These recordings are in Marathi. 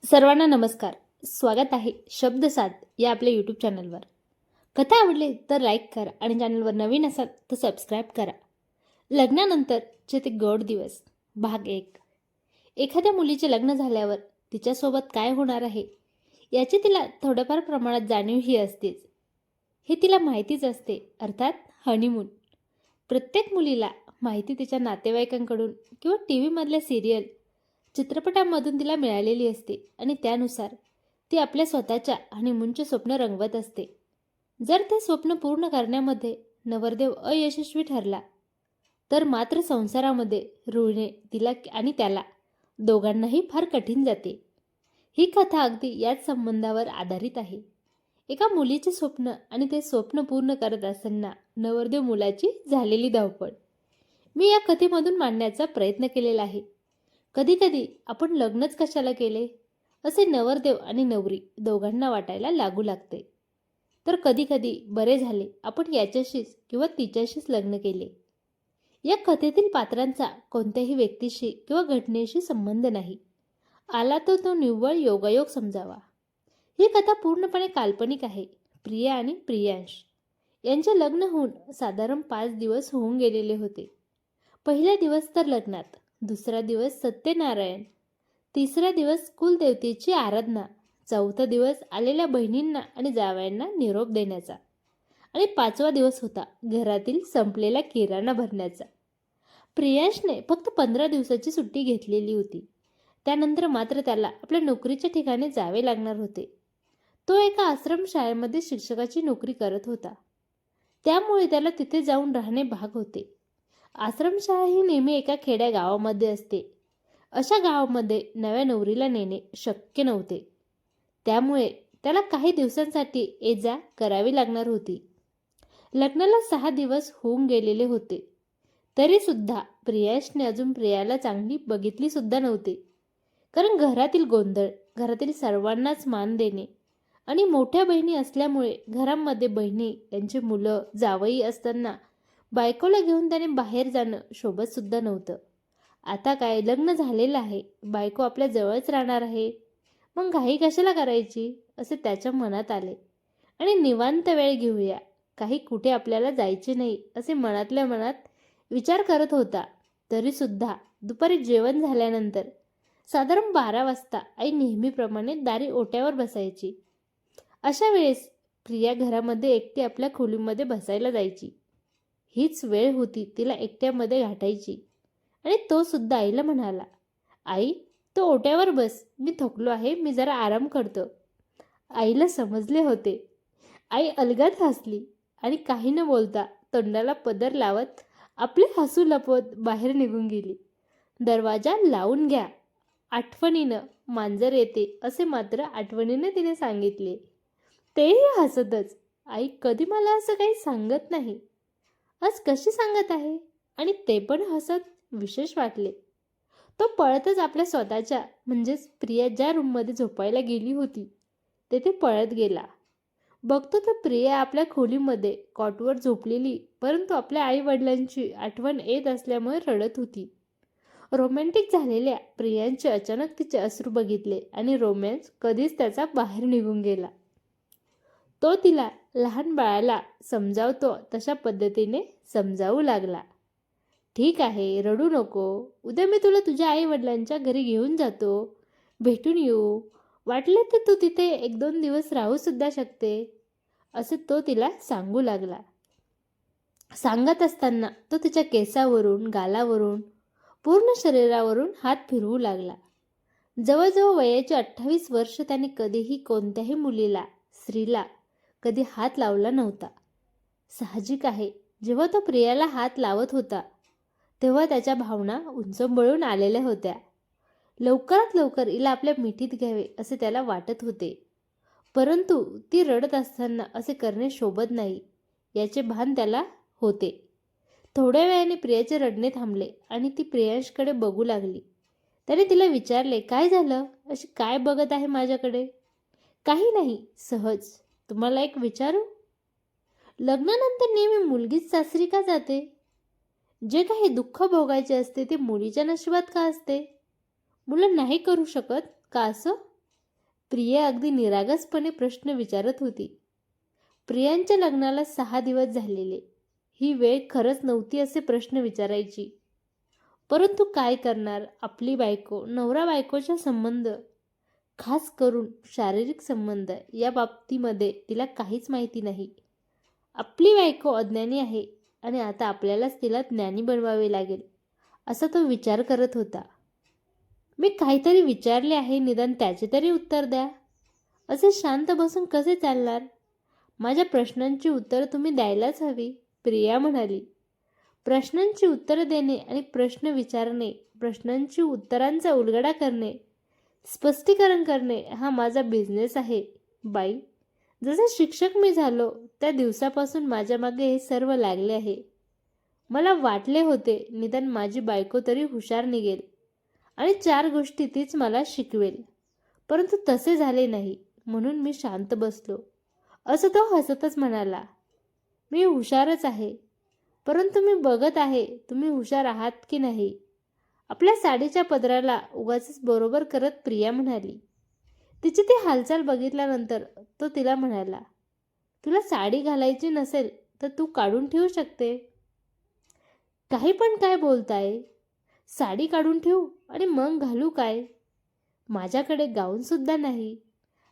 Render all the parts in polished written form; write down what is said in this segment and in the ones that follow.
सर्वांना नमस्कार. स्वागत आहे शब्दसात या आपल्या यूट्यूब चॅनलवर. कथा आवडली तर लाईक करा आणि चॅनलवर नवीन असाल तर सबस्क्राईब करा. लग्नानंतरचे ते गोड दिवस भाग 1. एखाद्या मुलीचे लग्न झाल्यावर तिच्यासोबत काय होणार आहे याची तिला थोड्याफार प्रमाणात जाणीवही असतेच. हे तिला माहितीच असते, अर्थात हनीमून. प्रत्येक मुलीला माहिती तिच्या नातेवाईकांकडून किंवा टी व्हीमधल्या सिरियल चित्रपटांमधून तिला मिळालेली असते आणि त्यानुसार ती आपल्या स्वतःच्या हनीमूनचे स्वप्न रंगवत असते. जर ते स्वप्न पूर्ण करण्यामध्ये नवरदेव अयशस्वी ठरला तर मात्र संसारामध्ये रुळणे तिला आणि त्याला दोघांनाही फार कठीण जाते. ही कथा अगदी याच संबंधावर आधारित आहे. एका मुलीचे स्वप्न आणि ते स्वप्न पूर्ण करत असताना नवरदेव मुलाची झालेली धावपळ मी या कथेमधून मांडण्याचा प्रयत्न केलेला आहे. कधीकधी आपण लग्नच कशाला केले असे नवरदेव आणि नवरी दोघांना वाटायला लागू लागते. तर कधीकधी बरे झाले आपण याच्याशीच किंवा तिच्याशीच लग्न केले. या कथेतील पात्रांचा कोणत्याही व्यक्तीशी किंवा घटनेशी संबंध नाही. आला तर तो निव्वळ योगायोग समजावा. ही कथा पूर्णपणे काल्पनिक आहे. प्रिया आणि प्रियांश यांचे लग्न होऊन साधारण 5 दिवस होऊन गेलेले होते. पहिला दिवस तर लग्नात, दुसरा दिवस सत्यनारायण, तिसरा दिवस कुलदेवतेची आराधना, चौथा दिवस आलेल्या बहिणींना आणि जावयांना निरोप देण्याचा आणि 5वा दिवस होता घरातील संपलेला किराणा भरण्याचा. प्रियांशने फक्त 15 दिवसाची सुट्टी घेतलेली होती. त्यानंतर मात्र त्याला आपल्या नोकरीच्या ठिकाणी जावे लागणार होते. तो एका आश्रमशाळेमध्ये शिक्षकाची नोकरी करत होता, त्यामुळे त्याला तिथे जाऊन राहणे भाग होते. आश्रमशाळा ही नेहमी एका खेड्या गावामध्ये असते. अशा गावामध्ये नव्या नवरीला नेणे शक्य नव्हते, त्यामुळे त्याला काही दिवसांसाठी ये जा करावी लागणार होती. लग्नाला 6 दिवस होऊन गेलेले होते, तरी सुद्धा प्रियांशने अजून प्रियाला चांगली बघितली सुद्धा नव्हती. कारण घरातील गोंधळ, घरातील सर्वांनाच मान देणे आणि मोठ्या बहिणी असल्यामुळे घरामध्ये बहिणी, त्यांची मुलं, जावई असताना बायकोला घेऊन त्याने बाहेर जाणं शोभत सुद्धा नव्हतं. आता काय लग्न झालेलं आहे, बायको आपल्या जवळच राहणार आहे, मग घाई कशाला करायची असे त्याच्या मनात आले. आणि निवांत वेळ घेऊया, काही कुठे आपल्याला जायचे नाही असे मनातल्या मनात विचार करत होता. तरी सुद्धा दुपारी जेवण झाल्यानंतर साधारण 12 वाजता आई नेहमीप्रमाणे दारी ओट्यावर बसायची. अशा वेळेस प्रिया घरामध्ये एकटी आपल्या खोलीमध्ये बसायला जायची. हीच वेळ होती तिला एकट्यामध्ये गाठायची. आणि तो सुद्धा आईला म्हणाला, आई तो ओट्यावर बस, मी थकलो आहे, मी जरा आराम करतो. आईला समजले होते. आई अलगद हसली आणि काही न बोलता तोंडाला पदर लावत आपले हसू लपवत बाहेर निघून गेली. दरवाजा लावून घ्या, आठवणीनं मांजर येते असे मात्र आठवणीनं तिने सांगितले. तेही हसतच, आई कधी मला असं काही सांगत नाही, आज कशी सांगत आहे आणि ते पण हसत. विशेष वाटले. तो पळतच आपल्या स्वतःच्या म्हणजेच प्रिया ज्या रूममध्ये झोपायला गेली होती तेथे पळत गेला. बघतो तर प्रिया आपल्या खोलीमध्ये कॉटवर झोपलेली, परंतु आपल्या आई वडिलांची आठवण येत असल्यामुळे रडत होती. रोमॅन्टिक झालेल्या प्रियांचे अचानक तिचे अश्रू बघितले आणि रोमॅन्स कधीच त्याचा बाहेर निघून गेला. तो तिला लहान बाळाला समजावतो तशा पद्धतीने समजावू लागला. ठीक आहे, रडू नको, उद्या मी तुला तुझ्या आई वडिलांच्या घरी घेऊन जातो, भेटून येऊ, वाटले तर तू तिथे 1-2 दिवस राहू सुद्धा शकते असे तो तिला सांगू लागला. सांगत असताना तो तिच्या केसावरून, गालावरून, पूर्ण शरीरावरून हात फिरवू लागला. जवळजवळ वयाची 28 वर्ष त्याने कधीही कोणत्याही मुलीला, स्त्रीला कधी हात लावला नव्हता. साहजिक आहे, जेव्हा तो प्रियाला हात लावत होता तेव्हा त्याच्या भावना उंचंबळून आलेल्या होत्या. लवकरात लवकर हिला आपल्या मिठीत घ्यावे असे त्याला वाटत होते, परंतु ती रडत असताना असे करणे शोभत नाही याचे भान त्याला होते. थोड्या वेळाने प्रियाचे रडणे थांबले आणि ती प्रियांशकडे बघू लागली. त्याने तिला विचारले, काय झालं, अशी काय बघत आहे माझ्याकडे? काही नाही, सहज. तुम्हाला एक विचारू? लग्नानंतर नेहमी मुलगीच सासरी का जाते? जे काही दुःख भोगायचे असते ते मुलीच्या नशिबात का असते? मुलं नाही करू शकत का असं? प्रिया अगदी निरागसपणे प्रश्न विचारत होती. प्रियांच्या लग्नाला 6 दिवस झालेले. ही वेळ खरंच नव्हती असे प्रश्न विचारायची. परंतु काय करणार, आपली बायको, नवरा बायकोचा संबंध, खास करून शारीरिक संबंध, या बाबतीमध्ये तिला काहीच माहिती नाही. आपली बायको अज्ञानी आहे आणि आता आपल्यालाच तिला ज्ञानी बनवावे लागेल, असा तो विचार करत होता. मी काहीतरी विचारले आहे, निदान त्याचे तरी उत्तर द्या. असे शांत बसून कसे चालणार? माझ्या प्रश्नांची उत्तरं तुम्ही द्यायलाच हवी, प्रिया म्हणाली. प्रश्नांची उत्तरं देणे आणि प्रश्न विचारणे, प्रश्नांची उत्तरांचा उलगडा करणे, स्पष्टीकरण करणे हा माझा बिझनेस आहे, बाई. जसे शिक्षक मी झालो त्या दिवसापासून माझ्या मागे हे सर्व लागले आहे. मला वाटले होते निदान माझी बायको तरी हुशार निघेल आणि 4 गोष्टी तीच मला शिकवेल. परंतु तसे झाले नाही, म्हणून मी शांत बसलो. असं तो हसतच म्हणाला. मी हुशारच आहे, परंतु मी बघत आहे तुम्ही हुशार आहात की नाही. आपल्या साडीच्या पदराला उगाचच बरोबर करत प्रिया म्हणाली. तिची ती हालचाल बघितल्यानंतर तो तिला म्हणाला, तुला साडी घालायची नसेल तर तू काढून ठेवू शकते. काही पण काय बोलताय? साडी काढून ठेवू आणि मग घालू काय? माझ्याकडे गाऊनसुद्धा नाही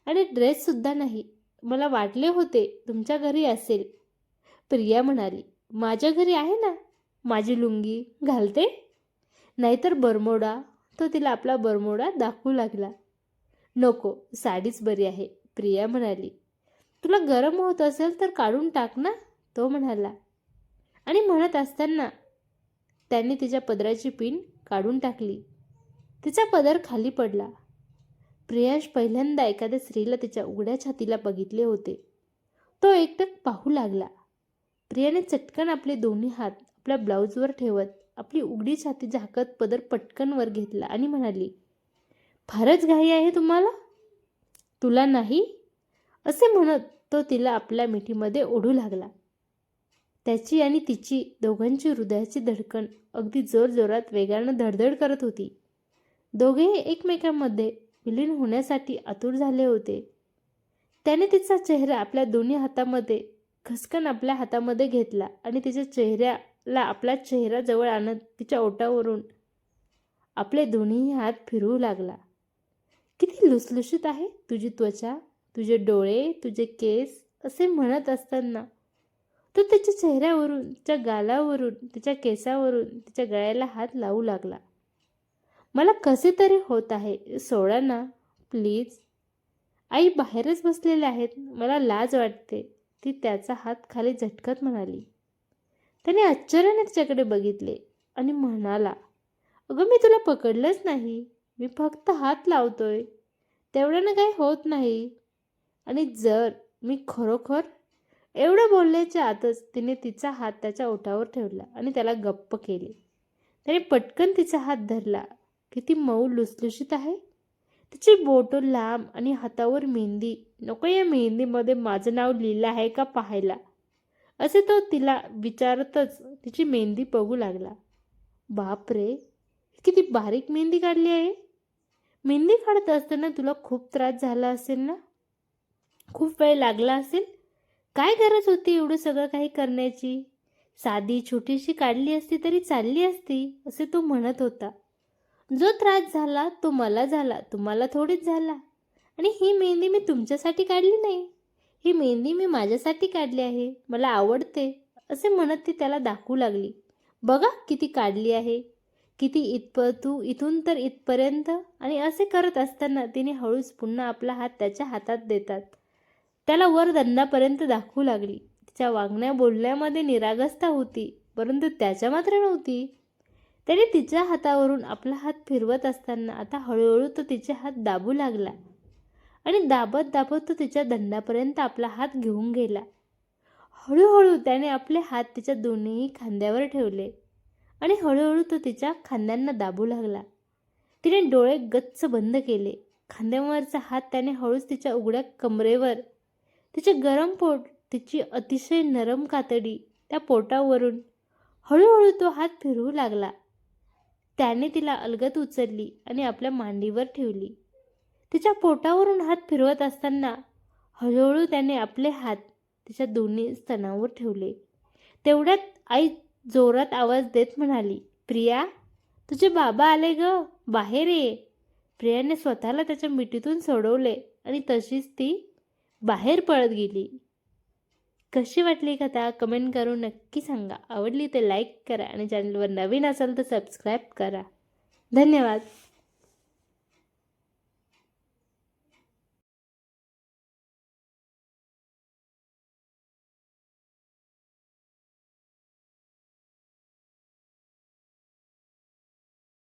आणि ड्रेससुद्धा नाही. मला वाटले होते तुमच्या घरी असेल. प्रिया म्हणाली, माझ्या घरी आहे ना, माझी लुंगी घालते. नाहीतर बरमोडा. तो तिला आपला बरमोडा दाखवू लागला. नको, साडीच बरी आहे, प्रिया म्हणाली. तुला गरम होत असेल तर काढून टाक ना, तो म्हणाला. आणि म्हणत असताना त्याने तिच्या पदराची पिन काढून टाकली. तिचा पदर खाली पडला. प्रियांश पहिल्यांदा एखाद्या स्त्रीला तिच्या उघड्या छातीला बघितले होते. तो एकटक पाहू लागला. प्रियाने चटकन आपले दोन्ही हात आपल्या ब्लाऊजवर ठेवत आपली उघडी छाती झाकत पदर पटकन वर घेतला आणि म्हणाली, फारच घाई आहे तुम्हाला? तुला नाही? असे म्हणत तो तिला आपल्या मिठीमध्ये ओढू लागला. त्याची आणि तिची दोघांची हृदयाची धडकन अगदी जोरजोरात वेगानं धडधड करत होती. दोघेही एकमेकांमध्ये विलीन होण्यासाठी आतुर झाले होते. त्याने तिचा चेहरा आपल्या दोन्ही हातामध्ये खसकन आपल्या हातामध्ये घेतला आणि तिच्या चेहऱ्याला आपला चेहरा जवळ आणत तिच्या ओठावरून आपले दोन्ही हात फिरवू लागला. किती लुसलुशीत आहे तुझी त्वचा, तुझे डोळे, तुझे केस, असे म्हणत असताना तो तिच्या चेहऱ्यावरून, तिच्या गालावरून, तिच्या केसावरून तिच्या गळ्याला हात लावू लागला. मला कसे तरी होत आहे, सोडा ना प्लीज. आई बाहेरच बसलेल्या आहेत, मला लाज वाटते, ती त्याचा हात खाली झटकत म्हणाली. त्याने आश्चर्याने तिच्याकडे बघितले आणि म्हणाला, अगं मी तुला पकडलंच नाही, मी फक्त हात लावतोय, तेवढ्यानं काही होत नाही. आणि जर मी खरोखर, एवढं बोलल्याच्या आतच तिने तिचा हात त्याच्या ओठावर ठेवला आणि त्याला गप्प केले. त्याने पटकन तिचा हात धरला. किती मऊ लुसलुशीत आहे. तिची बोटं लांब आणि हातावर मेहंदी. नको या मेहंदीमध्ये माझं नाव लिहिलं आहे का पाहायला, असे तो तिला विचारतच तिची मेहंदी बघू लागला. बाप रे, किती बारीक मेहंदी काढली आहे. मेहंदी काढत असताना तुला खूप त्रास झाला असेल ना, खूप वेळ लागला असेल. काय गरज होती एवढं सगळं काही करण्याची? साधी छोटीशी काढली असती तरी चालली असती, असे तो म्हणत होता. जो त्रास झाला तो मला झाला, तुम्हाला थोडीच झाला. आणि ही मेहंदी मी तुमच्यासाठी काढली नाही, ही मेहंदी मी माझ्यासाठी काढली आहे, मला आवडते, असे म्हणत ती त्याला दाखवू लागली. बघा किती काढली आहे, किती इथून तर इथपर्यंत. आणि असे करत असताना तिने हळूच पुन्हा आपला हात त्याच्या हातात देतात त्याला वर दंडापर्यंत दाखवू लागली. तिच्या वागण्या बोलण्यामध्ये निरागसता होती, परंतु त्याच्या मात्र नव्हती. त्याने तिच्या हातावरून आपला हात फिरवत असताना आता हळूहळू तो तिचे हात दाबू लागला आणि दाबत दाबत तो तिच्या दंडापर्यंत आपला हात घेऊन गेला. हळूहळू त्याने आपले हात तिच्या दोन्ही खांद्यावर ठेवले आणि हळूहळू तो तिच्या खांद्यांना दाबू लागला. तिने डोळे गच्च बंद केले. खांद्यावरचा हात त्याने हळूच तिच्या उघड्या कमरेवर, तिचे गरम पोट, तिची अतिशय नरम कातडी, त्या पोटावरून हळूहळू तो हात फिरवू लागला. त्याने तिला अलगद उचलली आणि आपल्या मांडीवर ठेवली. तिच्या पोटावरून हात फिरवत असताना हळूहळू त्याने आपले हात तिच्या दोन्ही स्तनावर ठेवले. तेवढ्यात आई जोरात आवाज देत म्हणाली, "प्रिया, तुझे बाबा आले ग, बाहेर ये." प्रियाने स्वतःला त्याच्या मिठीतून सोडवले आणि तशीच ती बाहेर पळत गेली. कशी वाटली कथा कमेंट करून नक्की सांगा. आवडली तर लाईक करा आणि चॅनलवर नवीन असाल तर सबस्क्राईब करा. धन्यवाद.